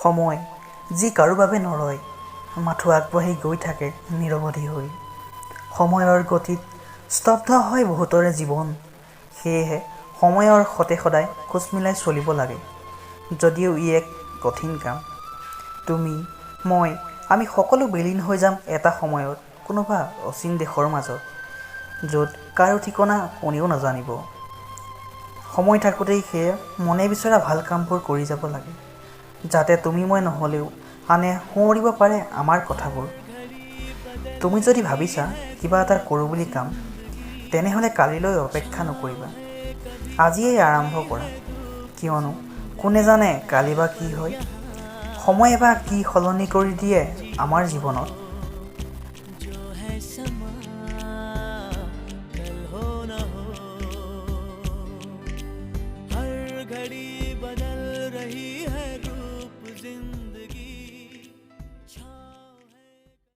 সময় যি কাৰো বাবে নৰয়, মাথো আগবাঢ়ি গৈ থাকে নিৰৱধি হৈ। সময়ৰ গতিত স্তব্ধ হয় বহুতৰে জীৱন, সেয়েহে সময়ৰ সতে সদায় খোজ মিলাই চলিব লাগে। যদিও ই এক কঠিন কাম। তুমি, মই, আমি সকলো বিলীন হৈ যাম এটা সময়ত কোনোবা অচিন দেশৰ মাজত, য'ত কাৰো ঠিকনা কোনেও নাজানিব। সময় থাকোঁতেই সেয়ে মনে বিচৰা ভাল কামবোৰ কৰি যাব লাগে, যাতে তুমি মই নহ'লেও আনে সোঁৱৰিব পাৰে আমাৰ কথাবোৰ। তুমি যদি ভাবিছা কিবা এটা কৰোঁ বুলি কাম, তেনেহ'লে কালিলৈ অপেক্ষা নকৰিবা, আজিয়েই আৰম্ভ কৰা। কিয়নো কোনে জানে কালি বা কি হয়, সময়ে বা কি সলনি কৰি দিয়ে আমাৰ জীৱনত।